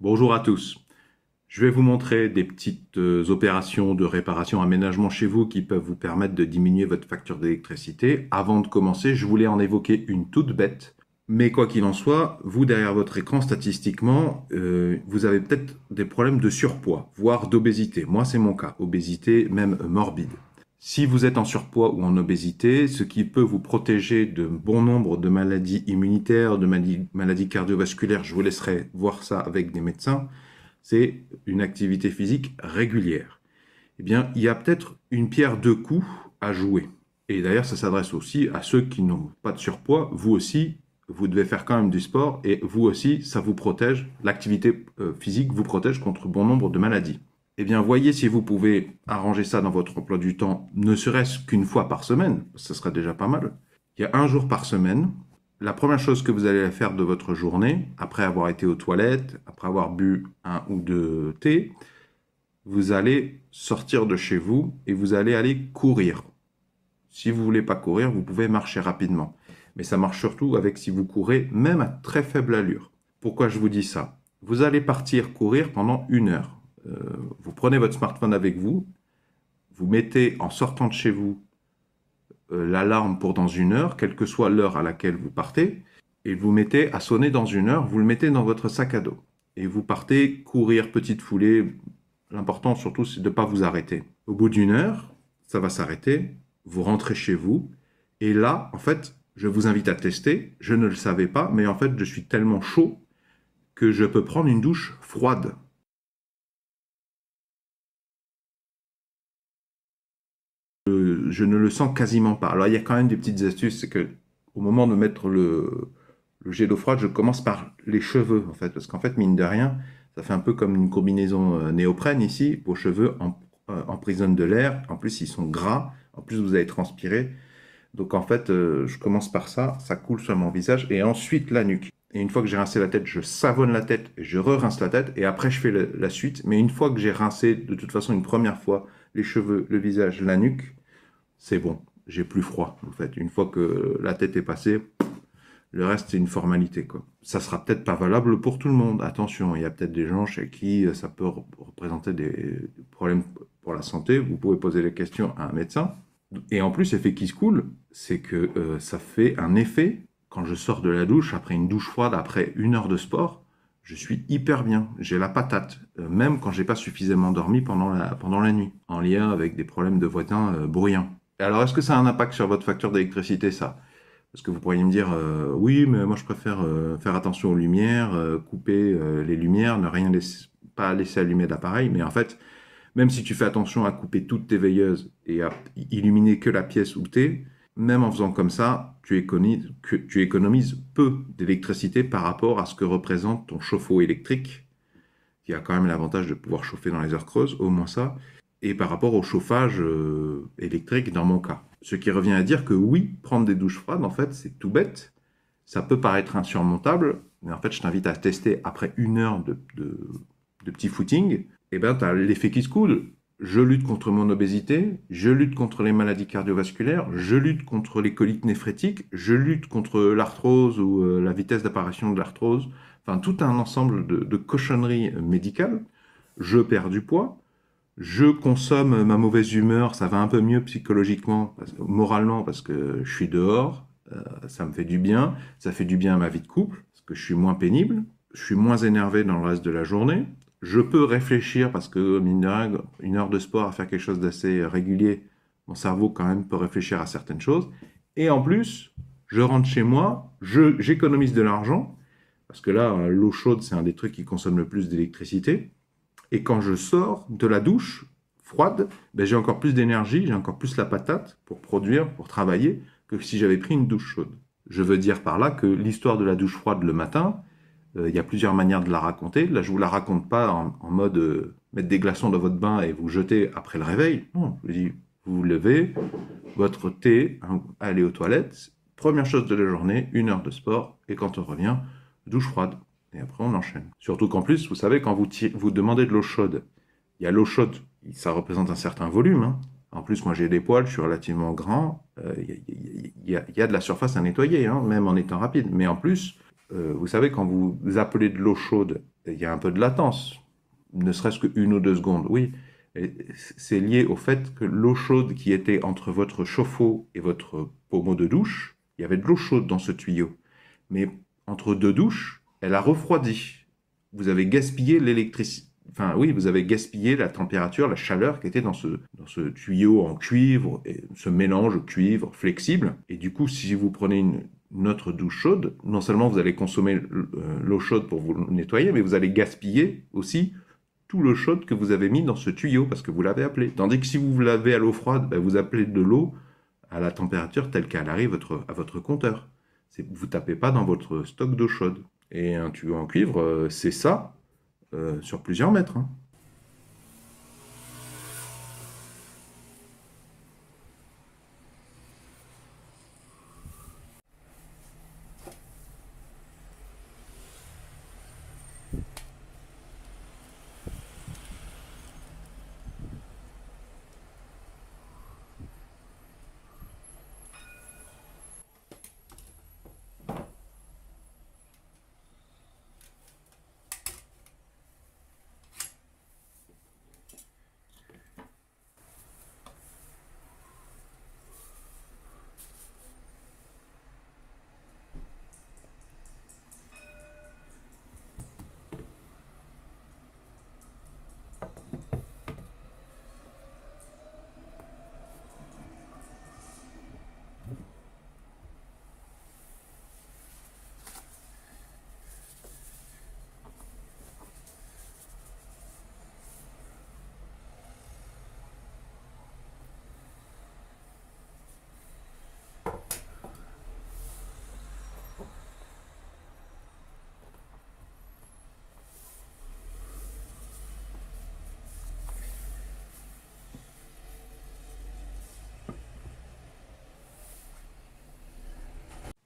Bonjour à tous. Je vais vous montrer des petites opérations de réparation, aménagement chez vous qui peuvent vous permettre de diminuer votre facture d'électricité. Avant de commencer, je voulais en évoquer une toute bête. Mais quoi qu'il en soit, vous derrière votre écran, statistiquement, vous avez peut-être des problèmes de surpoids, voire d'obésité. Moi, c'est mon cas, obésité même morbide. Si vous êtes en surpoids ou en obésité, ce qui peut vous protéger de bon nombre de maladies immunitaires, de maladies cardiovasculaires, je vous laisserai voir ça avec des médecins, c'est une activité physique régulière. Eh bien, il y a peut-être une pierre deux coups à jouer. Et d'ailleurs, ça s'adresse aussi à ceux qui n'ont pas de surpoids. Vous aussi, vous devez faire quand même du sport et vous aussi, ça vous protège. L'activité physique vous protège contre bon nombre de maladies. Eh bien, voyez si vous pouvez arranger ça dans votre emploi du temps, ne serait-ce qu'une fois par semaine. Ce serait déjà pas mal. Il y a un jour par semaine. La première chose que vous allez faire de votre journée, après avoir été aux toilettes, après avoir bu un ou deux thés, vous allez sortir de chez vous et vous allez aller courir. Si vous voulez pas courir, vous pouvez marcher rapidement. Mais ça marche surtout avec si vous courez, même à très faible allure. Pourquoi je vous dis ça? Vous allez partir courir pendant 1 heure. Vous prenez votre smartphone avec vous, vous mettez en sortant de chez vous l'alarme pour dans 1 heure, quelle que soit l'heure à laquelle vous partez, et vous mettez à sonner dans 1 heure, vous le mettez dans votre sac à dos. Et vous partez courir petite foulée. L'important surtout, c'est de ne pas vous arrêter. Au bout d'1 heure, ça va s'arrêter, vous rentrez chez vous, et là, en fait, je vous invite à tester. Je ne le savais pas, mais en fait, je suis tellement chaud que je peux prendre une douche froide. Je ne le sens quasiment pas. Alors, il y a quand même des petites astuces, c'est que au moment de mettre le jet d'eau froide, je commence par les cheveux, en fait, parce qu'en fait, mine de rien, ça fait un peu comme une combinaison néoprène ici. Vos cheveux emprisonnent de l'air, en plus, ils sont gras, en plus, vous avez transpiré. Donc, en fait, je commence par ça, ça coule sur mon visage, et ensuite la nuque. Et une fois que j'ai rincé la tête, je savonne la tête, et je re-rince la tête, et après, je fais la suite. Mais une fois que j'ai rincé, de toute façon, une première fois, les cheveux, le visage, la nuque, c'est bon, j'ai plus froid, en fait. Une fois que la tête est passée, le reste, c'est une formalité, quoi. Ça sera peut-être pas valable pour tout le monde. Attention, il y a peut-être des gens chez qui ça peut représenter des problèmes pour la santé. Vous pouvez poser les questions à un médecin. Et en plus, l'effet qui se coule, c'est que ça fait un effet quand je sors de la douche, après une douche froide, après 1 heure de sport, je suis hyper bien. J'ai la patate, même quand j'ai pas suffisamment dormi pendant la nuit, en lien avec des problèmes de voisin bruyants. Alors, est-ce que ça a un impact sur votre facture d'électricité, ça? Parce que vous pourriez me dire, oui, mais moi je préfère faire attention aux lumières, couper les lumières, ne rien pas laisser allumer d'appareil. Mais en fait, même si tu fais attention à couper toutes tes veilleuses et à illuminer que la pièce où tu es, même en faisant comme ça, tu économises peu d'électricité par rapport à ce que représente ton chauffe-eau électrique, qui a quand même l'avantage de pouvoir chauffer dans les heures creuses, au moins ça, et par rapport au chauffage électrique dans mon cas. Ce qui revient à dire que oui, prendre des douches froides, en fait, c'est tout bête. Ça peut paraître insurmontable, mais en fait, je t'invite à tester après 1 heure de petit footing. Et bien, tu as l'effet qui se coule. Je lutte contre mon obésité, je lutte contre les maladies cardiovasculaires, je lutte contre les coliques néphrétiques, je lutte contre l'arthrose ou la vitesse d'apparition de l'arthrose. Enfin, tout un ensemble de cochonneries médicales. Je perds du poids, je consomme ma mauvaise humeur, ça va un peu mieux psychologiquement, moralement, parce que je suis dehors, ça me fait du bien, ça fait du bien à ma vie de couple, parce que je suis moins pénible, je suis moins énervé dans le reste de la journée, je peux réfléchir, parce que, mine de rien, 1 heure de sport à faire quelque chose d'assez régulier, mon cerveau quand même peut réfléchir à certaines choses, et en plus, je rentre chez moi, j'économise de l'argent, parce que là, l'eau chaude, c'est un des trucs qui consomme le plus d'électricité, et quand je sors de la douche froide, ben j'ai encore plus d'énergie, j'ai encore plus la patate pour produire, pour travailler, que si j'avais pris une douche chaude. Je veux dire par là que l'histoire de la douche froide le matin, il y a plusieurs manières de la raconter. Là, je ne vous la raconte pas en mode mettre des glaçons dans votre bain et vous jeter après le réveil. Non, je vous dis, vous vous levez, votre thé, allez aux toilettes, première chose de la journée, 1 heure de sport, et quand on revient, douche froide. Et après, on enchaîne. Surtout qu'en plus, vous savez, quand vous demandez de l'eau chaude, il y a l'eau chaude, ça représente un certain volume, hein. En plus, moi, j'ai des poils, je suis relativement grand. Il y a de la surface à nettoyer, hein, même en étant rapide. Mais en plus, Vous savez, quand vous appelez de l'eau chaude, il y a un peu de latence, ne serait-ce qu'une ou deux secondes, oui. Et c'est lié au fait que l'eau chaude qui était entre votre chauffe-eau et votre pommeau de douche, il y avait de l'eau chaude dans ce tuyau. Mais entre deux douches, elle a refroidi. Vous avez gaspillé l'électricité. Enfin, oui, vous avez gaspillé la température, la chaleur qui était dans ce tuyau en cuivre, et ce mélange cuivre flexible. Et du coup, si vous prenez une autre douche chaude, non seulement vous allez consommer l'eau chaude pour vous nettoyer, mais vous allez gaspiller aussi tout l'eau chaude que vous avez mis dans ce tuyau parce que vous l'avez appelé. Tandis que si vous lavez à l'eau froide, ben vous appelez de l'eau à la température telle qu'elle arrive à votre compteur. Vous ne tapez pas dans votre stock d'eau chaude. Et un tuyau en cuivre, c'est ça sur plusieurs mètres, hein.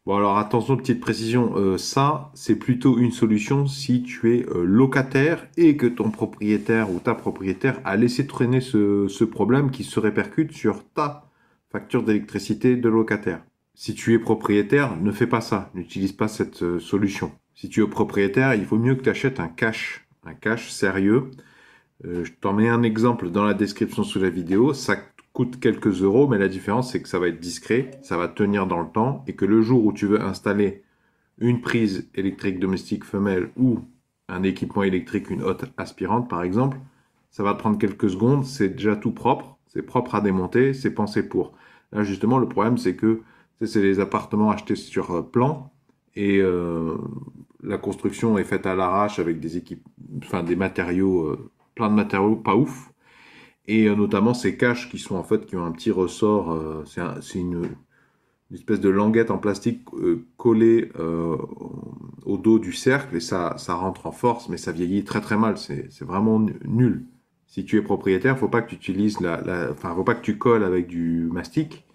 Bon alors attention, petite précision, ça c'est plutôt une solution si tu es locataire et que ton propriétaire ou ta propriétaire a laissé traîner ce problème qui se répercute sur ta facture d'électricité de locataire. Si tu es propriétaire, ne fais pas ça, n'utilise pas cette solution. Si tu es propriétaire, il faut mieux que tu achètes un cache sérieux. Je t'en mets un exemple dans la description sous la vidéo. Ça coûte quelques euros, mais la différence, c'est que ça va être discret, ça va tenir dans le temps, et que le jour où tu veux installer une prise électrique domestique femelle ou un équipement électrique, une hotte aspirante par exemple, ça va te prendre quelques secondes, c'est déjà tout propre, c'est propre à démonter, c'est pensé pour. Là, justement, le problème, c'est que c'est des appartements achetés sur plan, et la construction est faite à l'arrache avec des matériaux, plein de matériaux pas ouf. Et notamment ces caches qui sont en fait qui ont un petit ressort, c'est une espèce de languette en plastique collée au dos du cercle et ça rentre en force, mais ça vieillit très très mal. C'est vraiment nul. Si tu es propriétaire, faut pas que tu utilises enfin, faut pas que tu colles avec du mastic.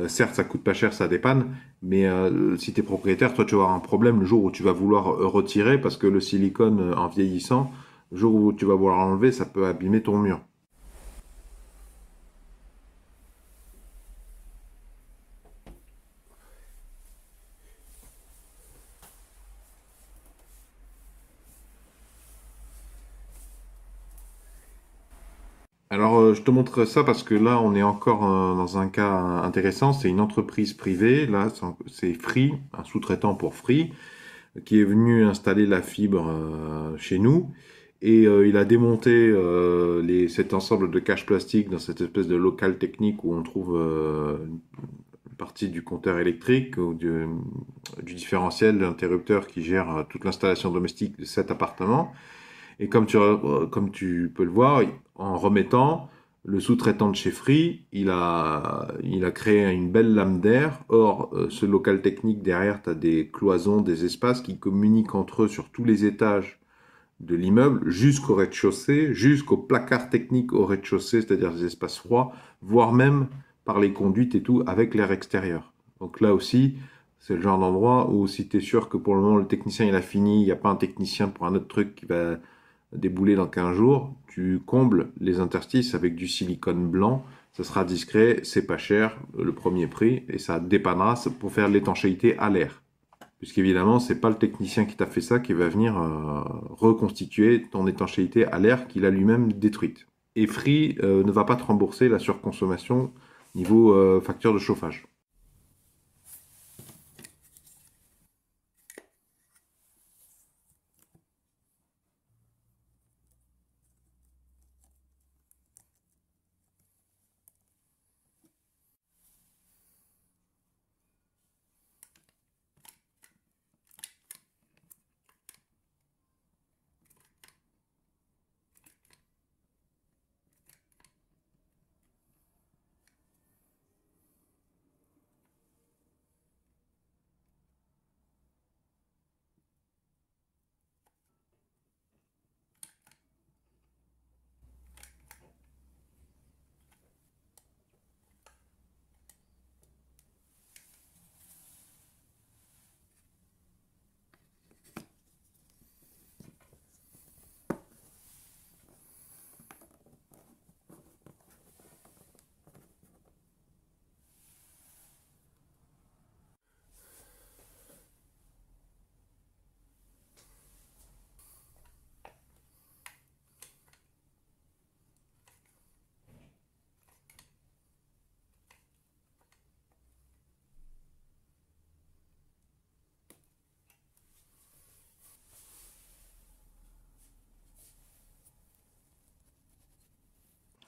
Certes, ça coûte pas cher, ça dépanne, mais si tu es propriétaire, toi, tu vas avoir un problème le jour où tu vas vouloir retirer parce que le silicone, en vieillissant, le jour où tu vas vouloir l'enlever, ça peut abîmer ton mur. Alors, je te montre ça parce que là, on est encore dans un cas intéressant. C'est une entreprise privée. Là, c'est Free, un sous-traitant pour Free, qui est venu installer la fibre chez nous. Et il a démonté cet ensemble de caches plastiques dans cette espèce de local technique où on trouve une partie du compteur électrique ou du différentiel, de l'interrupteur qui gère toute l'installation domestique de cet appartement. Et comme tu peux le voir, en remettant, le sous-traitant de chez Free, il a créé une belle lame d'air. Or, ce local technique, derrière, tu as des cloisons, des espaces qui communiquent entre eux sur tous les étages de l'immeuble, jusqu'au rez-de-chaussée, jusqu'au placard technique au rez-de-chaussée, c'est-à-dire des espaces froids, voire même par les conduites et tout, avec l'air extérieur. Donc là aussi, c'est le genre d'endroit où si tu es sûr que pour le moment le technicien il a fini, il n'y a pas un technicien pour un autre truc qui va débouler dans 15 jours, tu combles les interstices avec du silicone blanc, ça sera discret, c'est pas cher, le premier prix, et ça dépannera pour faire l'étanchéité à l'air. puisqu'évidemment, c'est pas le technicien qui t'a fait ça qui va venir reconstituer ton étanchéité à l'air qu'il a lui-même détruite. Et Free ne va pas te rembourser la surconsommation niveau facture de chauffage.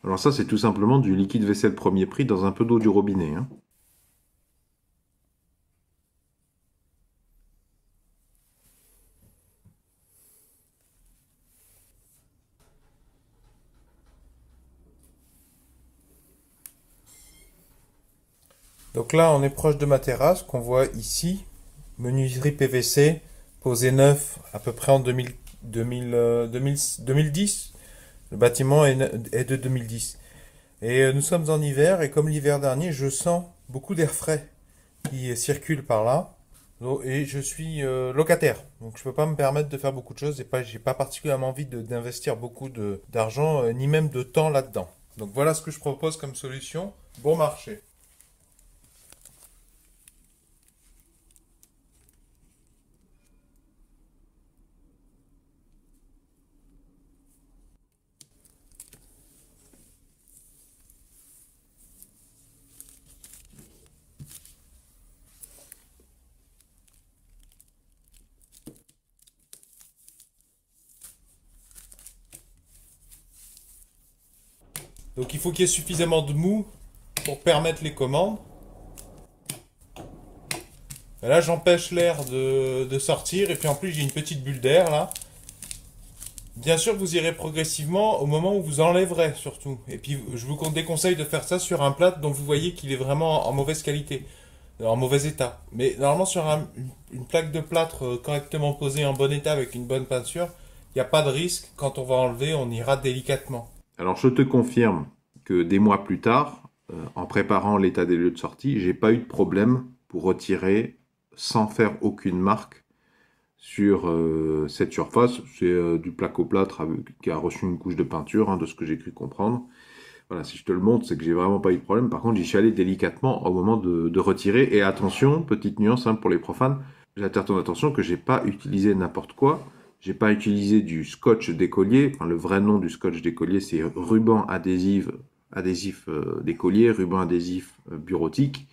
Alors ça, c'est tout simplement du liquide vaisselle premier prix dans un peu d'eau du robinet, hein. Donc là, on est proche de ma terrasse qu'on voit ici. Menuiserie PVC, posé neuf à peu près en 2010. Le bâtiment est de 2010. Et nous sommes en hiver et comme l'hiver dernier, je sens beaucoup d'air frais qui circule par là. Et je suis locataire, donc je peux pas me permettre de faire beaucoup de choses et pas, j'ai pas particulièrement envie d'investir beaucoup d'argent ni même de temps là-dedans. Donc voilà ce que je propose comme solution. Bon marché. Donc il faut qu'il y ait suffisamment de mou pour permettre les commandes. Et là, j'empêche l'air de sortir et puis en plus, j'ai une petite bulle d'air là. Bien sûr, vous irez progressivement au moment où vous enlèverez surtout. Et puis, je vous déconseille de faire ça sur un plat dont vous voyez qu'il est vraiment en mauvaise qualité, en mauvais état. Mais normalement, sur une plaque de plâtre correctement posée en bon état avec une bonne peinture, il n'y a pas de risque. Quand on va enlever, on ira délicatement. Alors je te confirme que des mois plus tard, en préparant l'état des lieux de sortie, j'ai pas eu de problème pour retirer sans faire aucune marque sur cette surface. C'est du placo-plâtre qui a reçu une couche de peinture, hein, de ce que j'ai cru comprendre. Voilà, si je te le montre, c'est que j'ai vraiment pas eu de problème. Par contre, j'y suis allé délicatement au moment de retirer. Et attention, petite nuance hein, pour les profanes, j'attire ton attention que j'ai pas utilisé n'importe quoi. J'ai pas utilisé du scotch d'écolier. Enfin, le vrai nom du scotch d'écolier, c'est ruban adhésif d'écolier, ruban adhésif bureautique.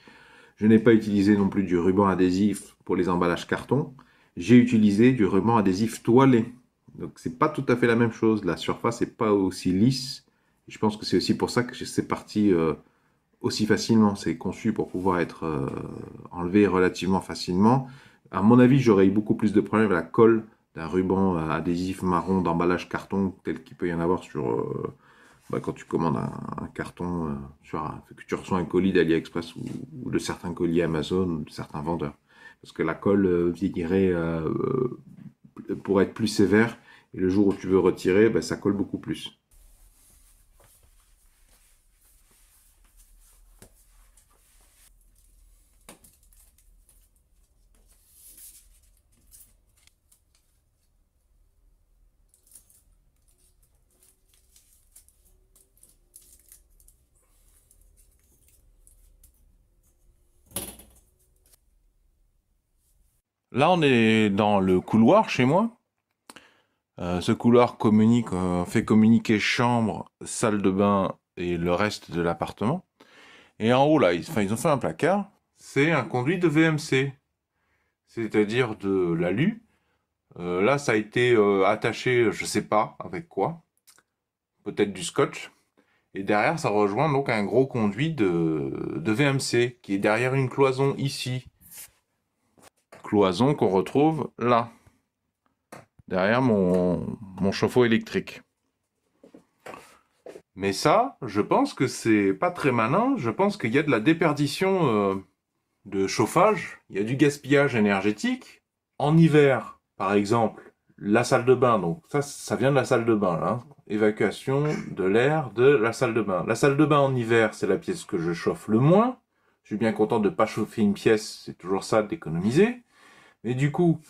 Je n'ai pas utilisé non plus du ruban adhésif pour les emballages carton. J'ai utilisé du ruban adhésif toilé. Donc c'est pas tout à fait la même chose. La surface n'est pas aussi lisse. Et je pense que c'est aussi pour ça que c'est parti aussi facilement. C'est conçu pour pouvoir être enlevé relativement facilement. À mon avis, j'aurais eu beaucoup plus de problèmes avec la colle d'un ruban adhésif marron d'emballage carton tel qu'il peut y en avoir sur quand tu commandes un carton que tu reçois un colis d'AliExpress ou de certains colis Amazon ou de certains vendeurs. Parce que la colle vieillirait pour être plus sévère et le jour où tu veux retirer, ben, ça colle beaucoup plus. Là, on est dans le couloir chez moi. Ce couloir fait communiquer chambre, salle de bain et le reste de l'appartement. Et en haut, là, ils ont fait un placard. C'est un conduit de VMC, c'est-à-dire de l'alu. Là, ça a été attaché, je sais pas avec quoi, peut-être du scotch. Et derrière, ça rejoint donc un gros conduit de VMC qui est derrière une cloison ici. Cloison qu'on retrouve là, derrière mon chauffe-eau électrique. Mais ça, je pense que c'est pas très malin. Je pense qu'il y a de la déperdition de chauffage, il y a du gaspillage énergétique. En hiver, par exemple, la salle de bain, donc ça vient de la salle de bain, là. Évacuation de l'air de la salle de bain. La salle de bain en hiver, c'est la pièce que je chauffe le moins. Je suis bien content de ne pas chauffer une pièce, c'est toujours ça d'économiser. Mais du coup,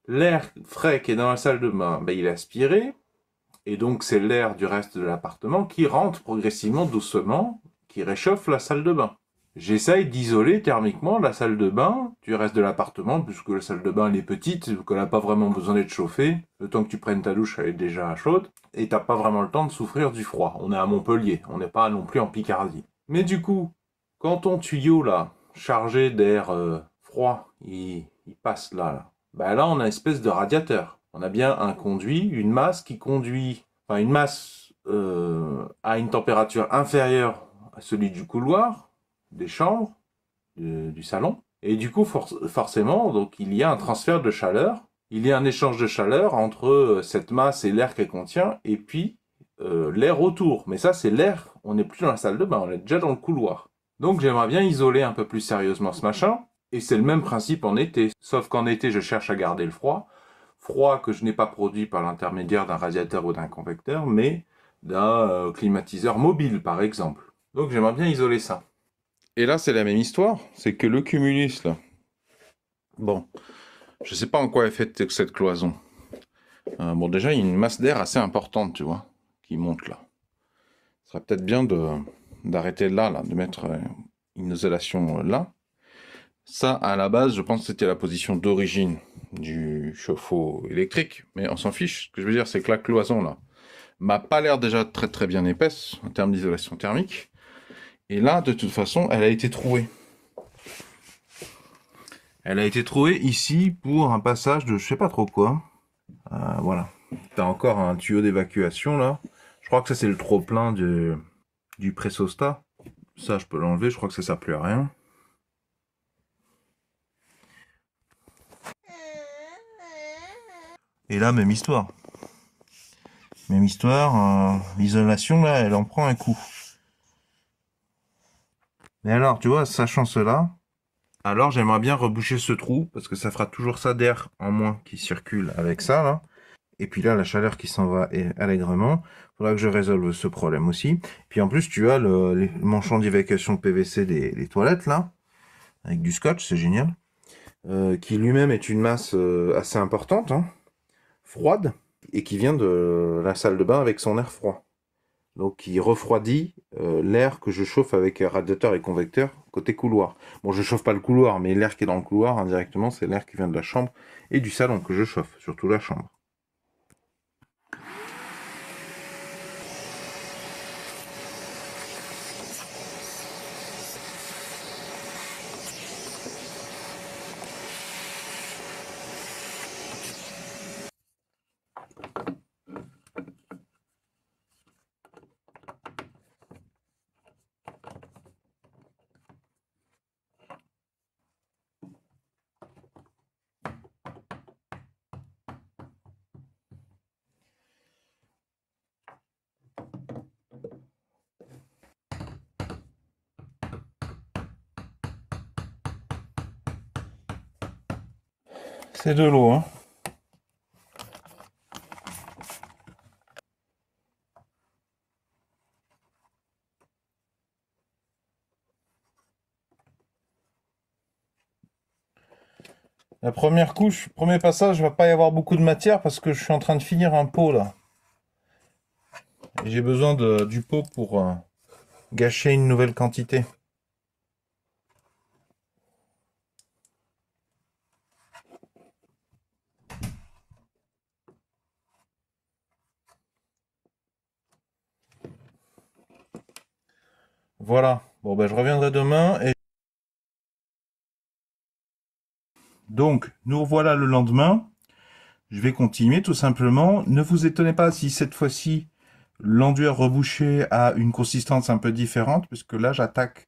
l'air frais qui est dans la salle de bain, ben, il est aspiré. Et donc, c'est l'air du reste de l'appartement qui rentre progressivement, doucement, qui réchauffe la salle de bain. J'essaye d'isoler thermiquement la salle de bain du reste de l'appartement, puisque la salle de bain elle est petite, qu'elle n'a pas vraiment besoin d'être chauffée. Le temps que tu prennes ta douche, elle est déjà chaude, et t'as pas vraiment le temps de souffrir du froid. On est à Montpellier, on n'est pas non plus en Picardie. Mais du coup, quand ton tuyau là, chargé d'air froid, il passe là, bah là on a une espèce de radiateur. On a bien un conduit, une masse qui conduit, enfin une masse à une température inférieure à celui du couloir, des chambres, du salon. Et du coup, forcément, donc il y a un transfert de chaleur, il y a un échange de chaleur entre cette masse et l'air qu'elle contient, et puis l'air autour. Mais ça, c'est l'air, on n'est plus dans la salle de bain, on est déjà dans le couloir. Donc j'aimerais bien isoler un peu plus sérieusement ce machin, et c'est le même principe en été. Sauf qu'en été, je cherche à garder le froid. Froid que je n'ai pas produit par l'intermédiaire d'un radiateur ou d'un convecteur, mais d'un climatiseur mobile, par exemple. Donc j'aimerais bien isoler ça. Et là, c'est la même histoire. C'est que le cumulus, là. Bon, je sais pas en quoi est faite cette cloison. Bon, déjà, il y a une masse d'air assez importante, tu vois, qui monte là. Ce serait peut-être bien d'arrêter là, de mettre une isolation là. Ça, à la base, je pense que c'était la position d'origine du chauffe-eau électrique, mais on s'en fiche. Ce que je veux dire, c'est que la cloison là m'a pas l'air déjà très très bien épaisse en termes d'isolation thermique. Et là, de toute façon, elle a été trouée. Elle a été trouvée ici pour un passage de je sais pas trop quoi. Voilà. T'as encore un tuyau d'évacuation là. Je crois que ça c'est le trop-plein du pressostat. Ça je peux l'enlever, je crois que ça sert plus à rien. Et là, même histoire. Même histoire, l'isolation là, elle en prend un coup. Mais alors, tu vois, sachant cela, alors j'aimerais bien reboucher ce trou, parce que ça fera toujours ça d'air en moins qui circule avec ça là. Et puis là, la chaleur qui s'en va allègrement. Il faudra que je résolve ce problème aussi. Puis en plus, tu as le manchon d'évacuation PVC des toilettes, là, avec du scotch, c'est génial. Qui lui-même est une masse assez importante, hein, froide, et qui vient de la salle de bain avec son air froid. Donc qui refroidit l'air que je chauffe avec radiateur et convecteur côté couloir. Bon, je chauffe pas le couloir, mais l'air qui est dans le couloir, indirectement, c'est l'air qui vient de la chambre et du salon que je chauffe, surtout la chambre. C'est de l'eau, hein. La première couche, premier passage, il va pas y avoir beaucoup de matière parce que je suis en train de finir un pot là. Et j'ai besoin du pot pour gâcher une nouvelle quantité. Voilà. Bon, ben, je reviendrai demain. Et donc, nous revoilà le lendemain. Je vais continuer tout simplement. Ne vous étonnez pas si cette fois-ci l'enduit rebouché a une consistance un peu différente, puisque là j'attaque,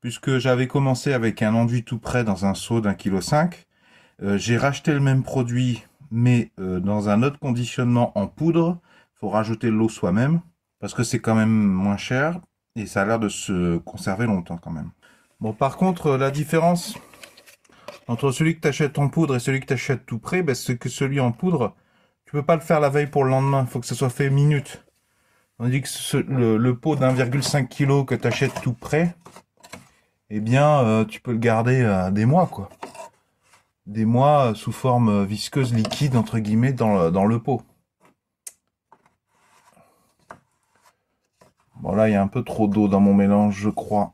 puisque j'avais commencé avec un enduit tout prêt dans un seau d'1,5 kg. J'ai racheté le même produit, mais dans un autre conditionnement en poudre. Il faut rajouter l'eau soi-même, parce que c'est quand même moins cher, et ça a l'air de se conserver longtemps quand même. Bon, par contre, la différence entre celui que tu achètes en poudre et celui que tu achètes tout prêt, ben, c'est que celui en poudre, tu peux pas le faire la veille pour le lendemain. Il faut que ce soit fait minute. Tandis que le pot d'1,5 kg que tu achètes tout prêt, eh bien, tu peux le garder des mois, quoi. Des mois sous forme visqueuse, liquide, entre guillemets, dans le pot. Bon, là, il y a un peu trop d'eau dans mon mélange, je crois.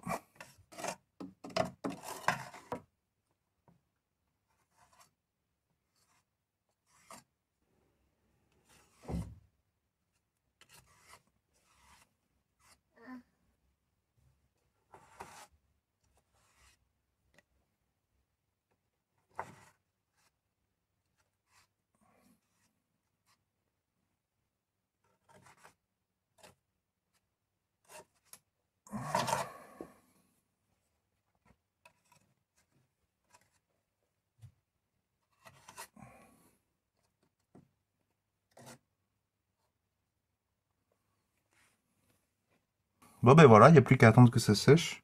Bon, ben voilà, il n'y a plus qu'à attendre que ça sèche.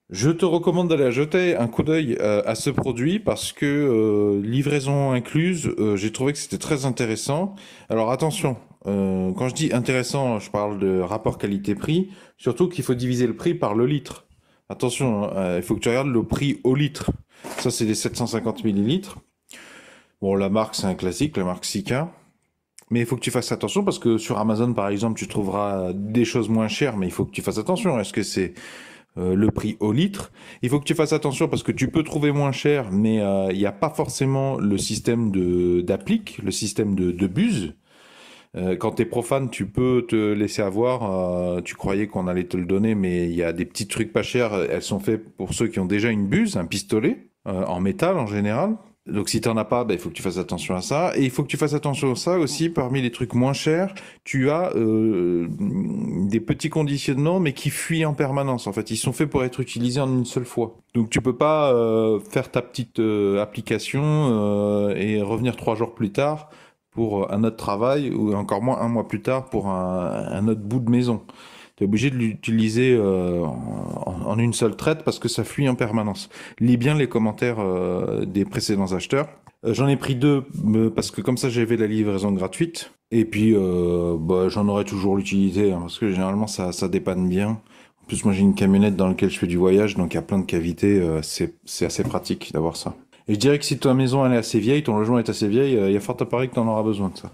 Je te recommande d'aller jeter un coup d'œil à ce produit parce que livraison incluse, j'ai trouvé que c'était très intéressant. Alors attention, quand je dis intéressant, je parle de rapport qualité-prix, surtout qu'il faut diviser le prix par le litre. Attention, hein, il faut que tu regardes le prix au litre. Ça, c'est les 750 millilitres. Bon, la marque, c'est un classique, la marque Sika. Mais il faut que tu fasses attention parce que sur Amazon, par exemple, tu trouveras des choses moins chères, mais il faut que tu fasses attention. Est-ce que c'est le prix au litre? Il faut que tu fasses attention parce que tu peux trouver moins cher, mais il n'y a pas forcément le système d'applique, le système de buse. Quand tu es profane, tu peux te laisser avoir. Tu croyais qu'on allait te le donner, mais il y a des petits trucs pas chers. Elles sont faites pour ceux qui ont déjà une buse, un pistolet, en métal en général. Donc si t'en as pas, il faut que tu fasses attention à ça. Et il faut que tu fasses attention à ça aussi, parmi les trucs moins chers, tu as des petits conditionnements, mais qui fuient en permanence. En fait, ils sont faits pour être utilisés en une seule fois. Donc tu peux pas faire ta petite application et revenir 3 jours plus tard pour un autre travail, ou encore moins un mois plus tard pour un autre bout de maison. Tu es obligé de l'utiliser en une seule traite parce que ça fuit en permanence. Lis bien les commentaires des précédents acheteurs. J'en ai pris deux parce que comme ça j'avais la livraison gratuite. Et puis j'en aurai toujours l'utilité hein, parce que généralement ça dépanne bien. En plus moi j'ai une camionnette dans laquelle je fais du voyage donc il y a plein de cavités. C'est assez pratique d'avoir ça. Et je dirais que si ta maison elle est assez vieille, ton logement est assez vieil, il y a fort à parier que tu en auras besoin de ça.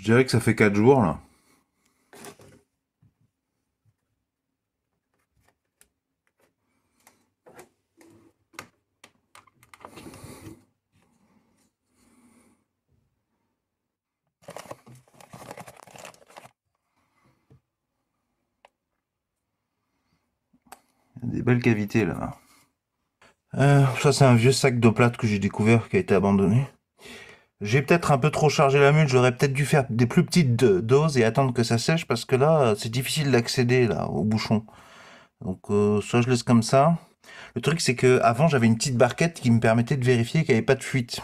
Je dirais que ça fait 4 jours là. Il y a des belles cavités là. Ça c'est un vieux sac d'eau plate que j'ai découvert qui a été abandonné. J'ai peut-être un peu trop chargé la mule, j'aurais peut-être dû faire des plus petites doses et attendre que ça sèche parce que là c'est difficile d'accéder là au bouchon. Donc soit je laisse comme ça. Le truc c'est que avant j'avais une petite barquette qui me permettait de vérifier qu'il n'y avait pas de fuite.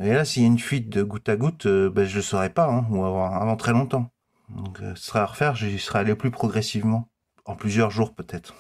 Et là s'il y a une fuite de goutte à goutte, ben, je le saurais pas, hein, ou avant très longtemps. Donc ce sera à refaire, j'y serai allé plus progressivement. En plusieurs jours peut-être.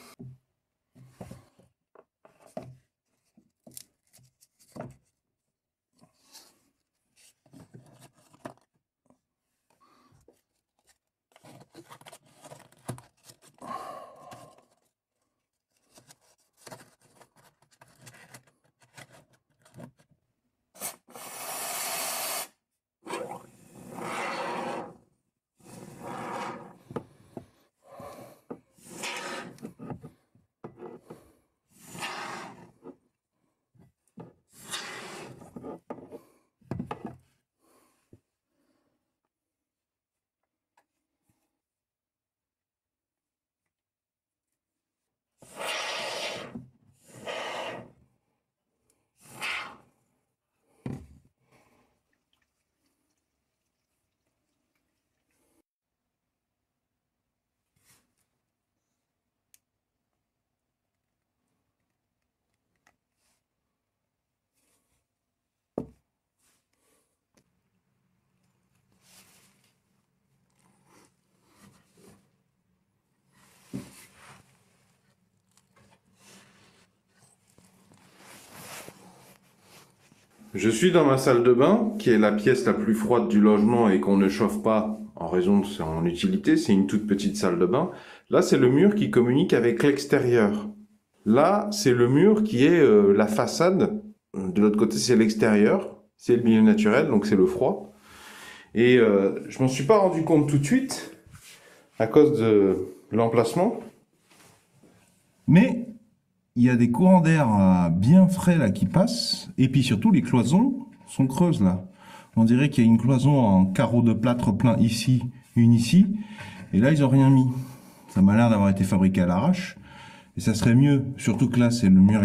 Je suis dans ma salle de bain, qui est la pièce la plus froide du logement et qu'on ne chauffe pas en raison de son utilité. C'est une toute petite salle de bain. Là, c'est le mur qui communique avec l'extérieur. Là, c'est le mur qui est la façade. De l'autre côté, c'est l'extérieur. C'est le milieu naturel, donc c'est le froid. Et je m'en suis pas rendu compte tout de suite à cause de l'emplacement. Mais il y a des courants d'air bien frais là qui passent, et puis surtout les cloisons sont creuses là. On dirait qu'il y a une cloison en carreau de plâtre plein ici, une ici, et là ils ont rien mis. Ça m'a l'air d'avoir été fabriqué à l'arrache, et ça serait mieux, surtout que là c'est le mur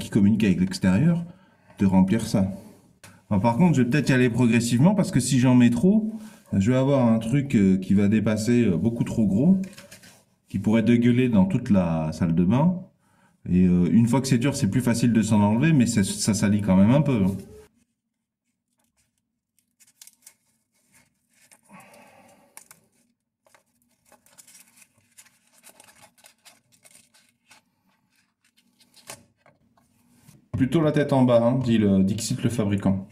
qui communique avec l'extérieur, de remplir ça. Alors, par contre je vais peut-être y aller progressivement, parce que si j'en mets trop, je vais avoir un truc qui va dépasser beaucoup trop gros, qui pourrait dégueuler dans toute la salle de bain. Et une fois que c'est dur, c'est plus facile de s'en enlever, mais ça salit quand même un peu. Plutôt la tête en bas, hein, dit Dixit le fabricant.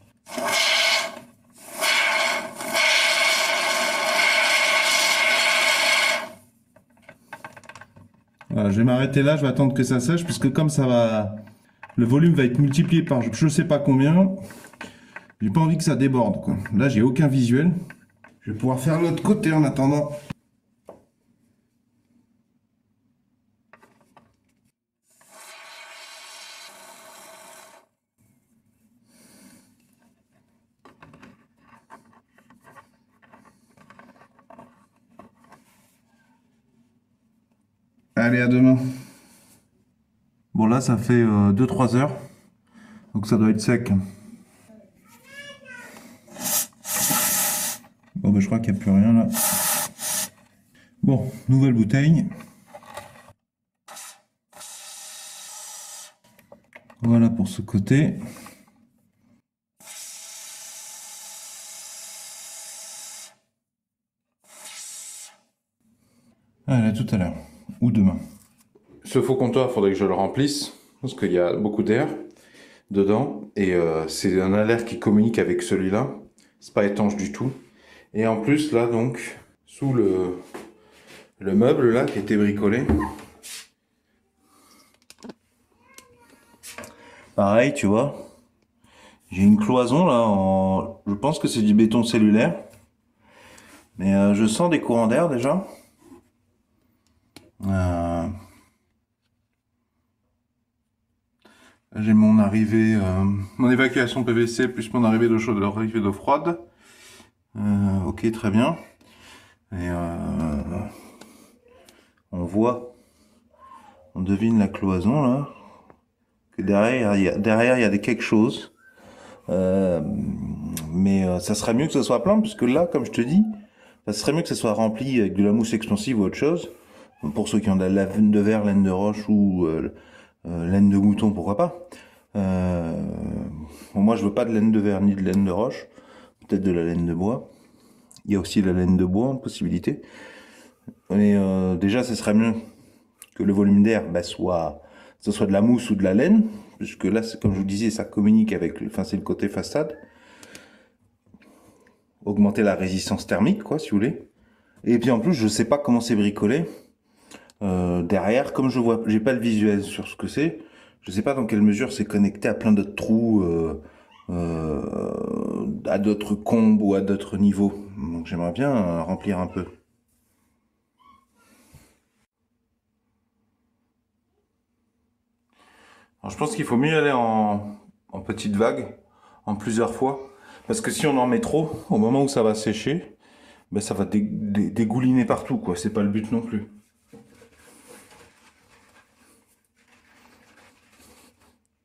Voilà, je vais m'arrêter là, je vais attendre que ça sèche, puisque comme ça va, le volume va être multiplié par je sais pas combien. J'ai pas envie que ça déborde, quoi. Là, j'ai aucun visuel. Je vais pouvoir faire l'autre côté en attendant. Allez, à demain. Bon, là, ça fait 2-3 heures. Donc, ça doit être sec. Bon, bah, je crois qu'il n'y a plus rien là. Bon, nouvelle bouteille. Voilà pour ce côté. Allez, à tout à l'heure. Ou demain. Ce faux comptoir, il faudrait que je le remplisse. Parce qu'il y a beaucoup d'air dedans. Et c'est un air qui communique avec celui-là. C'est pas étanche du tout. Et en plus, là, donc, sous le meuble, là, qui était bricolé. Pareil, tu vois. J'ai une cloison, là, je pense que c'est du béton cellulaire. Mais je sens des courants d'air déjà. Euh, j'ai mon arrivée, mon évacuation PVC plus mon arrivée d'eau chaude, arrivée d'eau froide. Ok, très bien. Et on voit, on devine la cloison là, que derrière il y a quelque chose. Euh, mais ça serait mieux que ce soit plein, puisque là, comme je te dis, ça serait mieux que ce soit rempli avec de la mousse expansive ou autre chose. Pour ceux qui ont de la laine de verre, laine de roche ou laine de mouton, pourquoi pas. Euh, bon, moi, je veux pas de laine de verre ni de laine de roche. Peut-être de la laine de bois. Il y a aussi la laine de bois en possibilité. Mais déjà, ce serait mieux que le volume d'air ce soit de la mousse ou de la laine, puisque là, comme je vous disais, ça communique avec, enfin, c'est le côté façade. Augmenter la résistance thermique, quoi, si vous voulez. Et puis en plus, je sais pas comment c'est bricolé. Derrière, comme je vois, j'ai pas le visuel sur ce que c'est. Je sais pas dans quelle mesure c'est connecté à plein d'autres trous, à d'autres combes ou à d'autres niveaux. Donc j'aimerais bien remplir un peu. Alors, je pense qu'il faut mieux y aller en petites vagues, en plusieurs fois. Parce que si on en met trop, au moment où ça va sécher, ben ça va dégouliner partout, quoi. C'est pas le but non plus.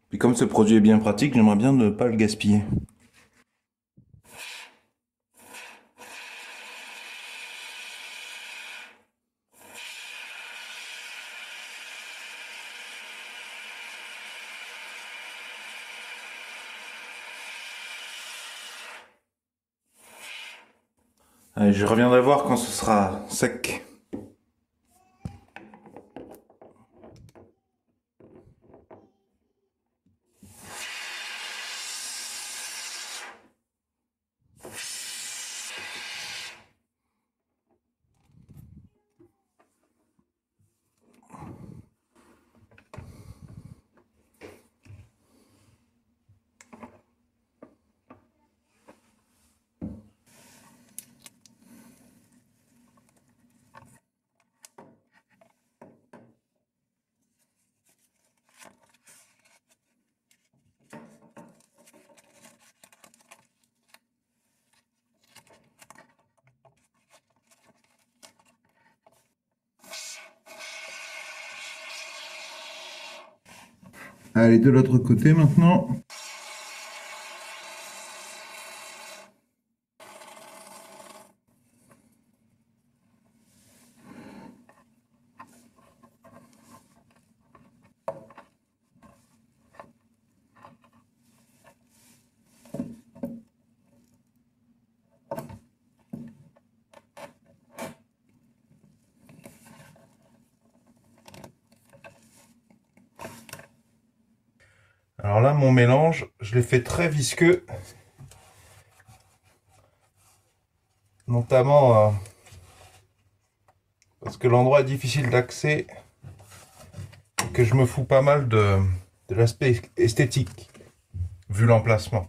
Puis comme ce produit est bien pratique, j'aimerais bien ne pas le gaspiller. Allez, je reviendrai voir quand ce sera sec. Allez, de l'autre côté maintenant. Alors là, mon mélange, je l'ai fait très visqueux. Notamment parce que l'endroit est difficile d'accès, que je me fous pas mal de l'aspect esthétique, vu l'emplacement.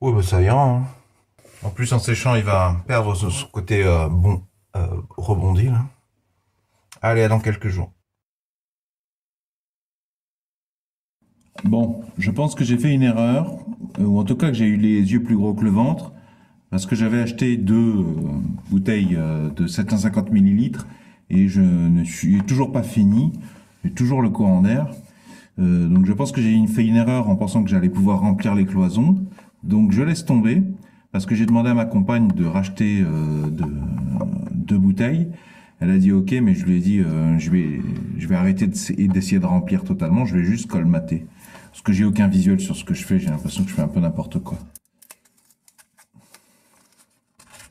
Ouais, bah ça ira, hein. En plus, en séchant, il va perdre ce côté rebondi, là. Allez, à dans quelques jours. Bon, je pense que j'ai fait une erreur, ou en tout cas que j'ai eu les yeux plus gros que le ventre. Parce que j'avais acheté deux bouteilles de 750 millilitres et je ne suis toujours pas fini. J'ai toujours le courant d'air. Donc je pense que j'ai fait une erreur en pensant que j'allais pouvoir remplir les cloisons. Donc je laisse tomber parce que j'ai demandé à ma compagne de racheter deux bouteilles. Elle a dit ok, mais je lui ai dit je vais arrêter d'essayer de remplir totalement. Je vais juste colmater. Parce que j'ai aucun visuel sur ce que je fais. J'ai l'impression que je fais un peu n'importe quoi.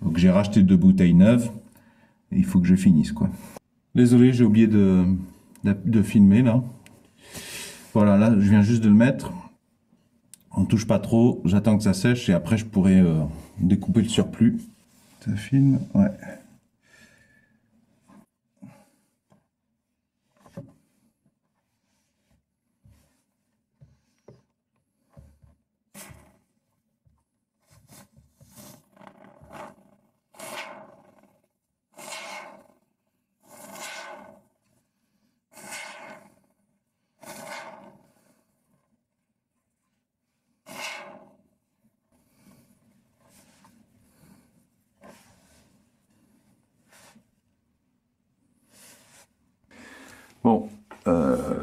Donc j'ai racheté deux bouteilles neuves. Et il faut que je finisse quoi. Désolé, j'ai oublié de filmer là. Voilà, là je viens juste de le mettre. On touche pas trop, j'attends que ça sèche et après je pourrai découper le surplus. Ça filme, ouais. Bon,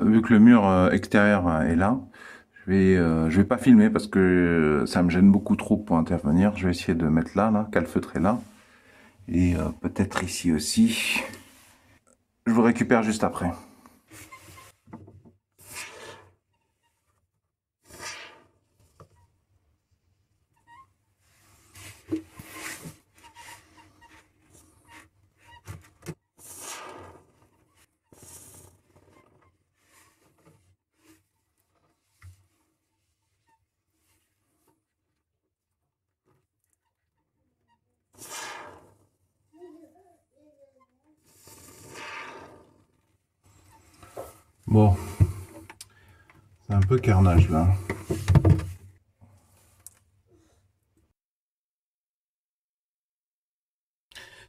vu que le mur extérieur est là, je vais pas filmer parce que ça me gêne beaucoup trop pour intervenir. Je vais essayer de mettre là, calfeutrer là. Et peut-être ici aussi. Je vous récupère juste après. Bon, c'est un peu carnage là.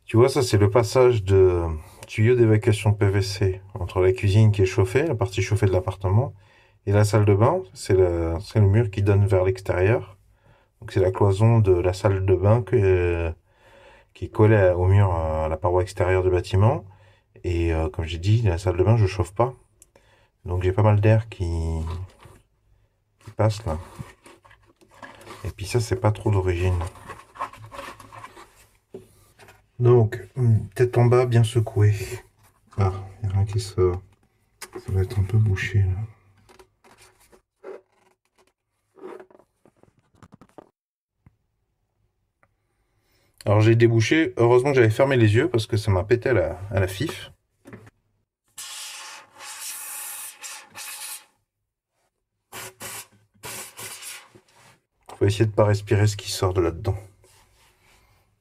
Tu vois, ça c'est le passage de tuyau d'évacuation PVC entre la cuisine qui est chauffée, la partie chauffée de l'appartement, et la salle de bain. C'est le mur qui donne vers l'extérieur. Donc c'est la cloison de la salle de bain qui est collée au mur, à la paroi extérieure du bâtiment. Et comme j'ai dit, la salle de bain, je chauffe pas. Donc j'ai pas mal d'air qui passe là. Et puis ça, c'est pas trop d'origine. Donc, tête en bas, bien secouée. Ah, il y a rien qui sort. Ça va être un peu bouché là. Alors j'ai débouché, heureusement que j'avais fermé les yeux parce que ça m'a pété à la fif. Faut essayer de pas respirer ce qui sort de là-dedans.